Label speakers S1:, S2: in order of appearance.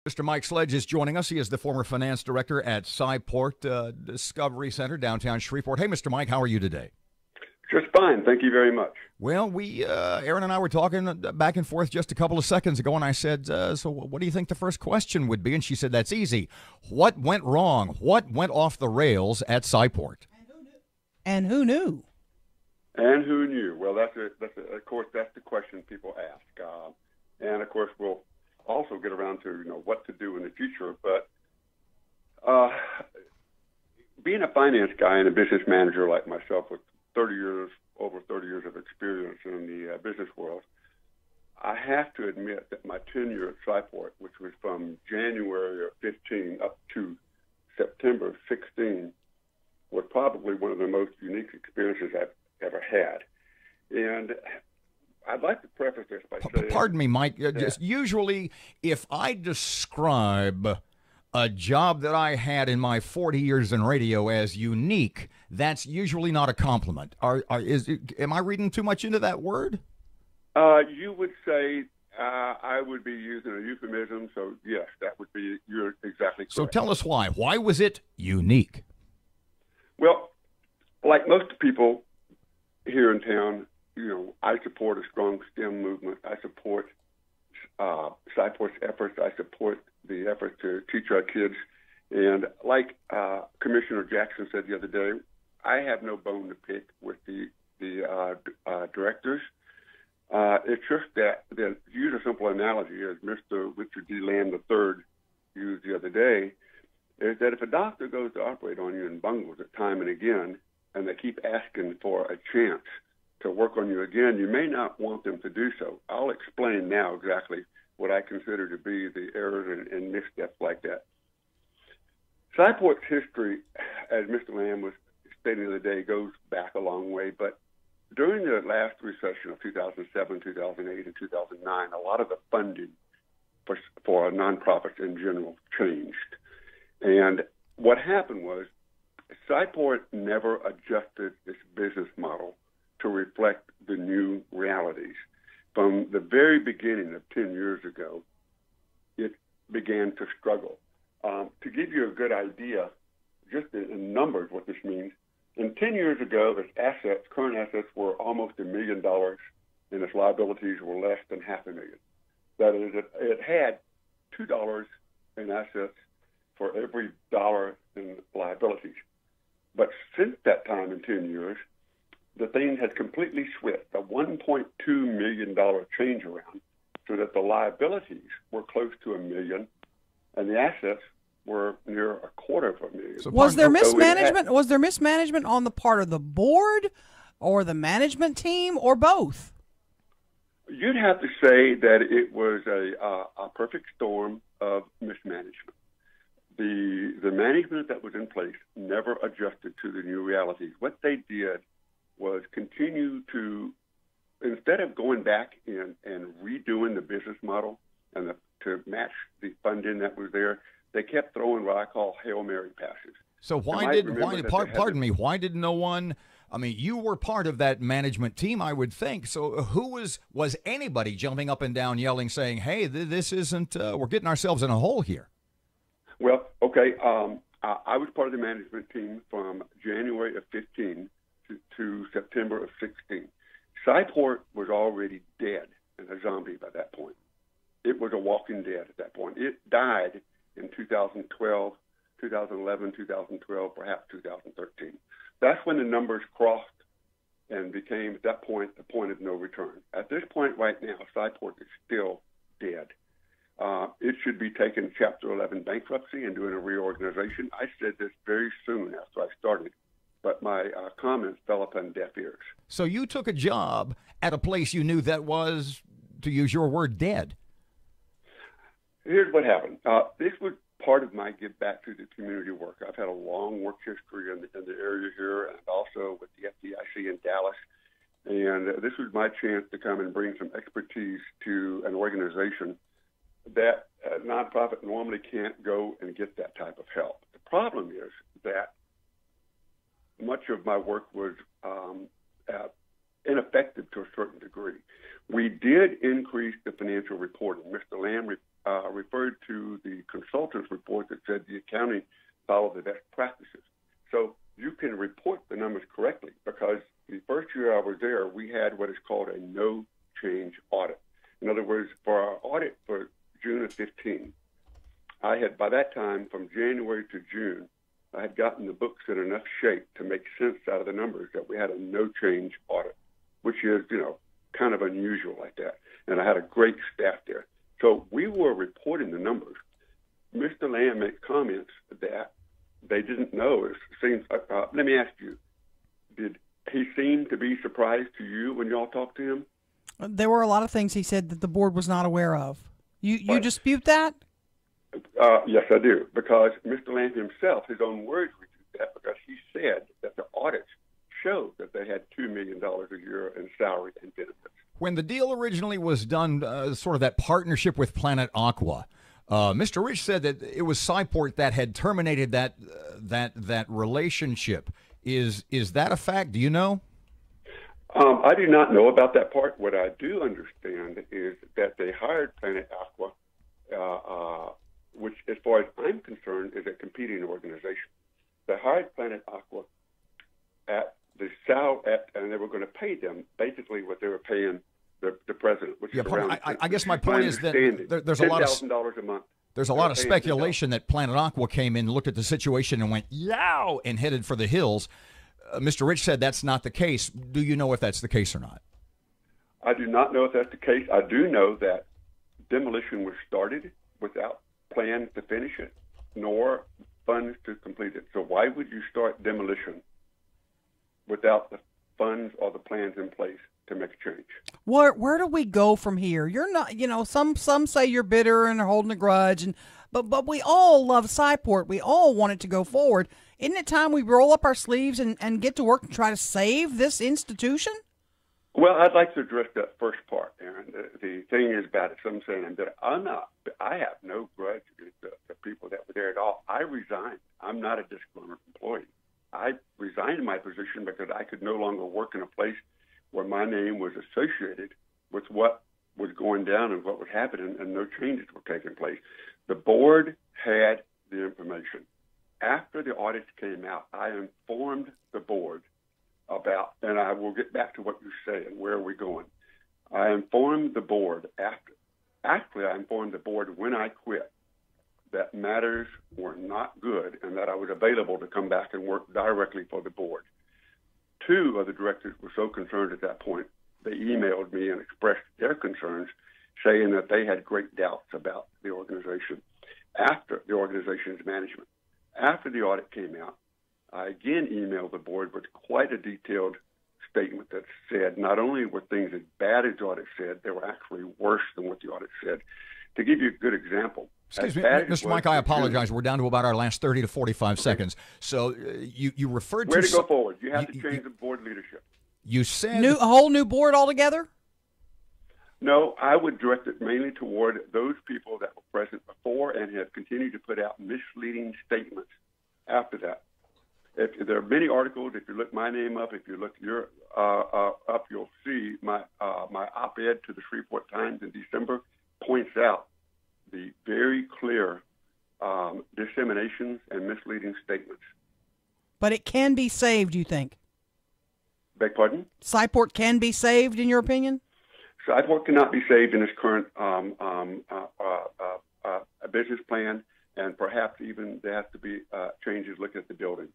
S1: Mr. Mike Sledge is joining us. He is the former finance director at Sci-Port Discovery Center, downtown Shreveport. Hey, Mr. Mike, how are you today?
S2: Just fine. Thank you very much.
S1: Well, Aaron and I were talking back and forth just a couple of seconds ago, and I said, so what do you think the first question would be? And she said, that's easy. What went wrong? What went off the rails at Sci-Port?
S3: And who knew?
S2: And who knew? Well, of course, that's the question people ask. And, of course, we'll also get around to, what to do in the future. But being a finance guy and a business manager like myself with over 30 years of experience in the business world, I have to admit that my tenure at Sci-Port, which was from January of 15 up to September of 16, was probably one of the most unique experiences I've ever had. And I'd like to preface this by saying...
S1: Pardon me, Mike. Just usually, if I describe a job that I had in my 40 years in radio as unique, that's usually not a compliment. Am I reading too much into that word?
S2: You would say I would be using a euphemism, so yes, you're exactly correct.
S1: So tell us why. Why was it unique? Well,
S2: like most people here in town, I support a strong STEM movement. I support Sci-Port's efforts. I support the effort to teach our kids. And like Commissioner Jackson said the other day, I have no bone to pick with the directors. It's just that, to use a simple analogy, as Mr. Richard D. Lamb III used the other day, is that if a doctor goes to operate on you and bungles it time and again, and they keep asking for a chance to work on you again, you may not want them to do so. I'll explain now exactly what I consider to be the errors and missteps like that. Sci-Port's history, as Mr. Lamb was stating the other day, goes back a long way, but during the last recession of 2007, 2008, and 2009, a lot of the funding for nonprofits in general changed. And what happened was Sci-Port never adjusted its business model to reflect the new realities. From the very beginning of 10 years ago, it began to struggle. To give you a good idea, just in numbers, what this means, in 10 years ago, its current assets were almost $1 million, and its liabilities were less than $500,000. That is, it had $2 in assets for every dollar in liabilities. But since that time, in 10 years, the thing has completely switched, a $1.2 million change around, so that the liabilities were close to $1 million, and the assets were near $250,000.
S3: So was there mismanagement? Was there mismanagement on the part of the board, or the management team, or both?
S2: You'd have to say that it was a perfect storm of mismanagement. The management that was in place never adjusted to the new realities. What they did was continue to, instead of going back and redoing the business model and to match the funding that was there, they kept throwing what I call Hail Mary passes.
S1: So why did no one, I mean, you were part of that management team, I would think. So was anybody jumping up and down yelling, saying, hey, this isn't, we're getting ourselves in a hole here?
S2: Well, okay, I was part of the management team from January of 15 to September of 16. Sci-Port was already dead and a zombie by that point. It was a walking dead at that point. It died in 2012, 2011, 2012, perhaps 2013. That's when the numbers crossed and became, at that point, the point of no return. At this point right now, Sci-Port is still dead. It should be taking Chapter 11 bankruptcy and doing a reorganization. I said this very soon after I started, but my comments fell upon deaf ears.
S1: So you took a job at a place you knew that was, to use your word, dead.
S2: Here's what happened. This was part of my give back to the community work. I've had a long work history in the area here, and also with the FDIC in Dallas. And this was my chance to come and bring some expertise to an organization that a nonprofit normally can't go and get that type of help. The problem is that much of my work was ineffective to a certain degree. We did increase the financial reporting. Mr. Lamb referred to the consultant's report that said the accounting followed the best practices. So you can report the numbers correctly, because the first year I was there, we had what is called a no-change audit. In other words, for our audit for June of 15, I had, by that time, from January to June, I had gotten the books in enough shape to make sense out of the numbers that we had a no-change audit, which is, kind of unusual like that. And I had a great staff there. So we were reporting the numbers. Mr. Lamb made comments that they didn't know. It seems. Let me ask you, did he seem to be surprised to you when y'all talked to him?
S3: There were a lot of things he said that the board was not aware of. You
S2: Right.
S3: dispute that?
S2: Yes, I do, because Mr. Lamb himself, his own words refute that, because he said that the audits showed that they had $2 million a year in salary and benefits.
S1: When the deal originally was done, sort of that partnership with Planet Aqua, Mr. Rich said that it was Sci-Port that had terminated that relationship. Is that a fact? Do you know?
S2: I do not know about that part. What I do understand is that they hired Planet Aqua, which, as far as I'm concerned, is a competing organization. They hired Planet Aqua at the and they were going to pay them basically what they were paying the president, which is around.
S1: I guess my point is that there's a lot of
S2: $10,000 a month.
S1: There's a lot of speculation that Planet Aqua came in, looked at the situation, and went yow and headed for the hills. Mr. Rich said that's not the case. Do you know if that's the case or not?
S2: I do not know if that's the case. I do know that demolition was started without plans to finish it, nor funds to complete it. So why would you start demolition without the funds or the plans in place to make a change?
S3: Where do we go from here? You're not, some say you're bitter and are holding a grudge, but we all love Sci-Port. We all want it to go forward. Isn't it time we roll up our sleeves and get to work and try to save this institution?
S2: Well, I'd like to address that first part, Aaron. The thing is about it, some saying that I have no grudge against the people that were there at all. I resigned. I'm not a disgruntled employee. I resigned my position because I could no longer work in a place where my name was associated with what was going down and what was happening, and no changes were taking place. The board had the information. After the audits came out, I informed the board about, and I will get back to what you say and where are we going. I informed the board I informed the board when I quit that matters were not good and that I was available to come back and work directly for the board. Two of the directors were so concerned at that point, they emailed me and expressed their concerns, saying that they had great doubts about the organization after the organization's management. After the audit came out, I again emailed the board with quite a detailed statement that said not only were things as bad as the audit said, they were actually worse than what the audit said. To give you a good example.
S1: Excuse me, Mr. Mike, I apologize. We're down to about our last 30 to 45 seconds. So you referred to...
S2: Where to go forward? You have to change the board leadership.
S1: You said...
S3: A whole new board altogether?
S2: No, I would direct it mainly toward those people that were present before and have continued to put out misleading statements after that. If there are many articles, if you look my name up, if you look your up, you'll see my op-ed to the Shreveport Times in December points out the very clear disseminations and misleading statements.
S3: But it can be saved, you think?
S2: Beg pardon?
S3: Sci-Port can be saved, in your opinion?
S2: Sci-Port cannot be saved in its current business plan, and perhaps even there has to be changes looking at the building.